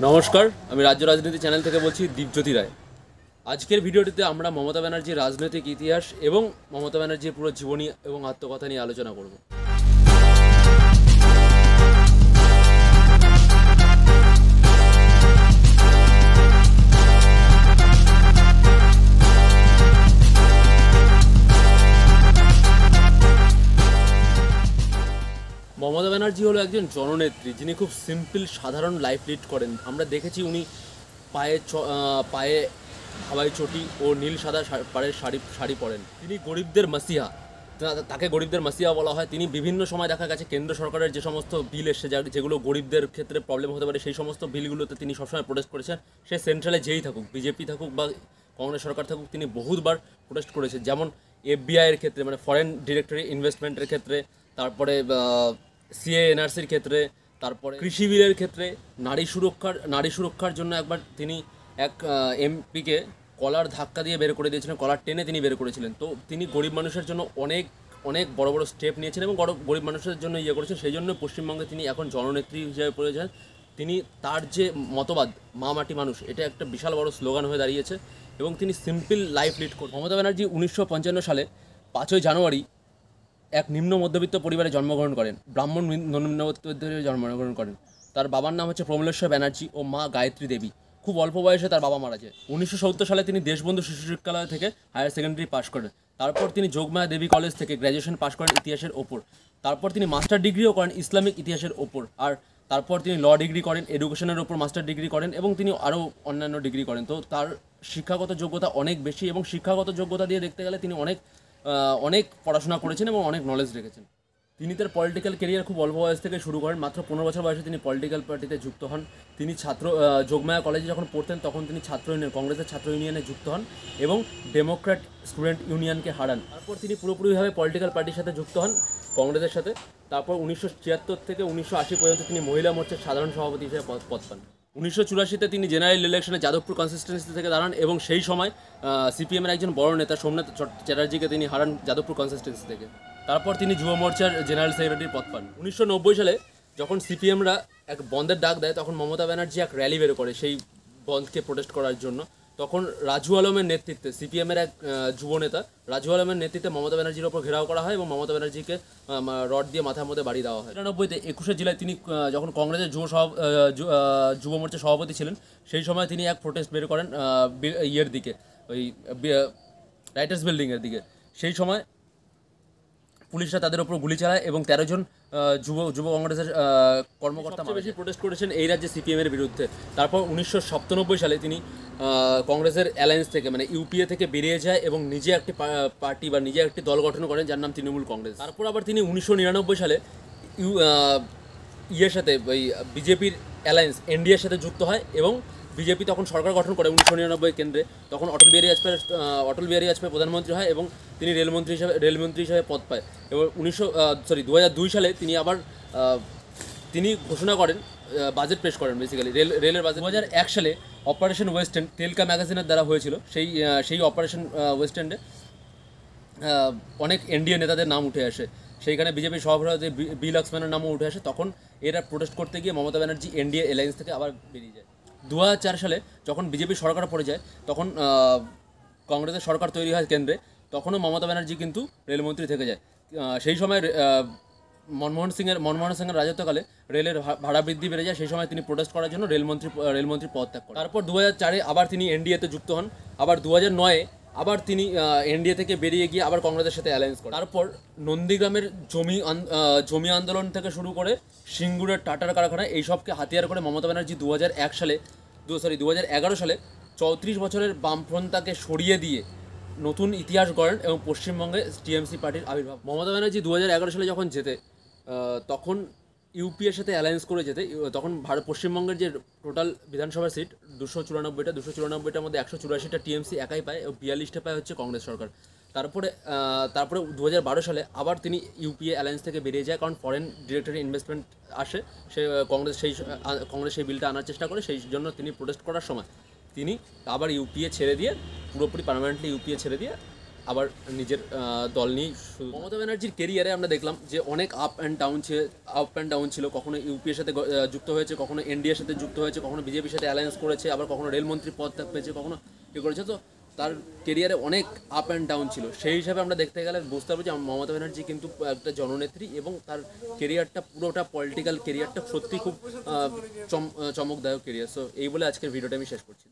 নমস্কার, আমি রাজ্য রাজনীতি চ্যানেল থেকে বলছি দীপজ্যোতি রায়। আজকের ভিডিওটিতে আমরা মমতা ব্যানার্জির রাজনৈতিক ইতিহাস এবং মমতা ব্যানার্জির পুরো জীবনী এবং আত্মকথা নিয়ে আলোচনা করব। মমতা ব্যানার্জি হলো একজন জননেত্রী, যিনি খুব সিম্পল সাধারণ লাইফ লিড করেন। আমরা দেখেছি উনি পায়ে হাওয়াই চটি ও নীল সাদা পাড়ের শাড়ি পরেন। তিনি গরিবদের মাসিহা, তাকে গরিবদের মাসিহা বলা হয়। তিনি বিভিন্ন সময় দেখা গেছে কেন্দ্র সরকারের যে সমস্ত বিল এসে যেগুলো গরিবদের ক্ষেত্রে প্রবলেম হতে পারে, সেই সমস্ত বিলগুলোতে তিনি সবসময় প্রোটেস্ট করেছেন। সে সেন্ট্রালে যেই থাকুক, বিজেপি থাকুক বা কংগ্রেস সরকার থাকুক, তিনি বহুবার প্রোটেস্ট করেছেন। যেমন এফবিআইয়ের ক্ষেত্রে, মানে ফরেন ডিরেক্টরি ইনভেস্টমেন্টের ক্ষেত্রে, তারপরে সিএ এনআরসির ক্ষেত্রে, তারপরে কৃষি বিলের ক্ষেত্রে, নারী সুরক্ষার জন্য একবার তিনি এক এমপিকে কলার ধাক্কা দিয়ে বের করে দিয়েছিলেন, কলার টেনে তিনি বের করেছিলেন। তো তিনি গরিব মানুষের জন্য অনেক অনেক বড় বড় স্টেপ নিয়েছেন এবং গরিব মানুষের জন্য করেছেন। সেই জন্য পশ্চিমবঙ্গে তিনি এখন জননেত্রী হিসেবে পড়েছেন। তিনি তার যে মতবাদ মা মাটি মানুষ, এটা একটা বিশাল বড় স্লোগান হয়ে দাঁড়িয়েছে এবং তিনি সিম্পল লাইফ লিড করেন। মমতা ব্যানার্জি 1955 সালে 5ই জানুয়ারি এক নিম্ন মধ্যবিত্ত পরিবারে জন্মগ্রহণ করেন, ব্রাহ্মণ নিম্ন মধ্যবিত্ত জন্মগ্রহণ করেন। তার বাবার নাম হচ্ছে প্রমলেশ্বর ব্যানার্জি ও মা গায়ত্রী দেবী। খুব অল্প বয়সে তার বাবা মারা যায়। 1970 সালে তিনি দেশবন্ধু শিশু শিক্ষালয় থেকে হায়ার সেকেন্ডারি পাশ করেন। তারপর তিনি যোগমায়া দেবী কলেজ থেকে গ্র্যাজুয়েশন পাশ করেন ইতিহাসের ওপর। তারপর তিনি মাস্টার ডিগ্রিও করেন ইসলামিক ইতিহাসের ওপর। আর তারপর তিনি ল ডিগ্রি করেন, এডুকেশনের ওপর মাস্টার ডিগ্রি করেন এবং তিনি আরও অন্যান্য ডিগ্রি করেন। তো তার শিক্ষাগত যোগ্যতা অনেক বেশি এবং শিক্ষাগত যোগ্যতা দিয়ে দেখতে গেলে তিনি অনেক পড়াশোনা করেছেন এবং অনেক নলেজ রেখেছেন। তিনি তার পলিটিক্যাল কেরিয়ার খুব অল্প বয়স থেকে শুরু করেন। মাত্র 15 বছর বয়সে তিনি পলিটিক্যাল পার্টিতে যুক্ত হন। তিনি যোগমায়া কলেজে যখন পড়তেন তখন তিনি কংগ্রেসের ছাত্র ইউনিয়নে যুক্ত হন এবং ডেমোক্র্যাট স্টুডেন্ট ইউনিয়নকে হারান। তারপর তিনি পুরোপুরিভাবে পলিটিক্যাল পার্টির সাথে যুক্ত হন, কংগ্রেসের সাথে। তারপর 1976 থেকে 1980 পর্যন্ত তিনি মহিলা মোর্চার সাধারণ সভাপতি হিসেবে পদ পান। 1984-তে তিনি জেনারেল ইলেকশনে যাদবপুর কনস্টিটুয়েন্সি থেকে দাঁড়ান এবং সেই সময় সিপিএমের একজন বড় নেতা সোমনাথ চ্যাটার্জিকে তিনি হারান যাদবপুর কনস্টিটুয়েন্সি থেকে। তারপর তিনি যুব মোর্চার জেনারেল সেক্রেটারির পদ পান। 1990 সালে যখন সিপিএমরা এক বন্ধের ডাক দেয়, তখন মমতা ব্যানার্জি এক র্যালি বের করে সেই বন্ধকে প্রোটেস্ট করার জন্য। তখন রাজু আলমের নেতৃত্বে, সিপিএমের এক যুব নেতা রাজু আলমের নেতৃত্বে মমতা ব্যানার্জির ওপর ঘেরাও করা হয় এবং মমতা ব্যানার্জিকে রড দিয়ে মাথার মধ্যে বাড়ি দেওয়া হয়। 1993-তে 21 জেলায় তিনি যখন কংগ্রেসের যুব মোর্চার সভাপতি ছিলেন, সেই সময় তিনি এক প্রোটেস্ট বের করেন ইয়ের দিকে, ওই রাইটার্স বিল্ডিংয়ের দিকে। সেই সময় পুলিশরা তাদের ওপর গুলি চালায় এবং 13 জন যুব কংগ্রেসের কর্মকর্তা বেশি প্রোটেস্ট করেছেন এই রাজ্যে সিপিএমের বিরুদ্ধে। তারপর 1997 সালে তিনি কংগ্রেসের অ্যালায়েন্স থেকে, মানে ইউপিএ থেকে বেরিয়ে যায় এবং নিজে একটি পার্টি বা নিজে একটি দল গঠন করেন যার নাম তৃণমূল কংগ্রেস। তারপর আবার তিনি 1999 সালে ইয়ের সাথে, ওই বিজেপির অ্যালায়েন্স এনডিএর সাথে যুক্ত হয় এবং বিজেপি তখন সরকার গঠন করে 1999 কেন্দ্রে। তখন অটল বিহারী বাজপেয়ী প্রধানমন্ত্রী হয় এবং তিনি রেলমন্ত্রী হিসেবে পদ পায়। এবং 2002 সালে তিনি আবার তিনি ঘোষণা করেন, বাজেট পেশ করেন, বেসিক্যালি রেলের বাজেট। 2001 সালে অপারেশন ওয়েস্ট এন্ড তেলকা ম্যাগাজিনের দ্বারা হয়েছিল। সেই অপারেশন ওয়েস্ট এন্ডে অনেক এনডিএ নেতাদের নাম উঠে আসে। সেইখানে বিজেপির সভাপতি বি লক্ষ্মণের নামও উঠে আসে। তখন এরা প্রোটেস্ট করতে গিয়ে মমতা ব্যানার্জি এনডিএ অ্যালায়েন্স থেকে আবার বেরিয়ে যায়। 2004 সালে যখন বিজেপির সরকার পড়ে যায়, তখন কংগ্রেসের সরকার তৈরি হয় কেন্দ্রে, তখনও মমতা ব্যানার্জি কিন্তু রেলমন্ত্রী থেকে যায়। সেই সময় মনমোহন সিংয়ের রাজত্বকালে রেলের ভাড়া বৃদ্ধি বেড়ে যায়। সেই সময় তিনি প্রোটেস্ট করার জন্য রেলমন্ত্রী পদ ত্যাগ করেন। তারপর 2004-এ আবার তিনি এনডিএতে যুক্ত হন। আবার 2009-এ আবার তিনি এনডিএ থেকে বেরিয়ে গিয়ে আবার কংগ্রেসের সাথে অ্যালায়েন্স করেন। তারপর নন্দীগ্রামের জমি আন্দোলন থেকে শুরু করে সিঙ্গুরের টাটার কারখানা, এইসবকে হাতিয়ার করে মমতা ব্যানার্জি 2011 সালে 34 বছরের বামফ্রন্টকে সরিয়ে দিয়ে নতুন ইতিহাস গড়েন এবং পশ্চিমবঙ্গে টিএমসি পার্টির আবির্ভাব। মমতা ব্যানার্জি 2011 সালে যখন জেতে, তখন ইউপিএর সাথে অ্যালায়েন্স করে যেতে, তখন পশ্চিমবঙ্গের যে টোটাল বিধানসভার সিট 294টার মধ্যে 184টা টিএমসি একাই পায় এবং 42টা পায় হচ্ছে কংগ্রেস সরকার। তারপরে 2012 সালে আবার তিনি ইউপিএ অ্যালায়েন্স থেকে বেরিয়ে যায়, কারণ ফরেন ডিরেক্টরি ইনভেস্টমেন্ট আসে। কংগ্রেস সেই বিলটা আনার চেষ্টা করে। সেই জন্য তিনি প্রোটেস্ট করার সময় তিনি আবার ইউপিএ ছেড়ে দিয়ে, পুরোপুরি পার্মানেন্টলি ইউপিএ ছেড়ে দিয়ে আবার নিজের দল নিয়েই শুধু। মমতা ব্যানার্জির কেরিয়ারে আমরা দেখলাম যে অনেক আপ অ্যান্ড ডাউন ছিল। কখনো ইউপিএর সাথে যুক্ত হয়েছে, কখনো এনডিএর সাথে যুক্ত হয়েছে, কখনো বিজেপির সাথে অ্যালায়েন্স করেছে, আবার কখনো রেলমন্ত্রী পদ পেয়েছে, কখনো কী করেছে। তো তার কেরিয়ারে অনেক আপ অ্যান্ড ডাউন ছিল। সেই হিসাবে আমরা দেখতে গেলে বুঝতে পারবো যে মমতা ব্যানার্জি কিন্তু একটা জননেত্রী, এবং তার কেরিয়ারটা পুরোটা পলিটিক্যাল কেরিয়ারটা সত্যি খুব চমকদায়ক কেরিয়ার। সো এই বলে আজকের ভিডিওটা আমি শেষ করছি।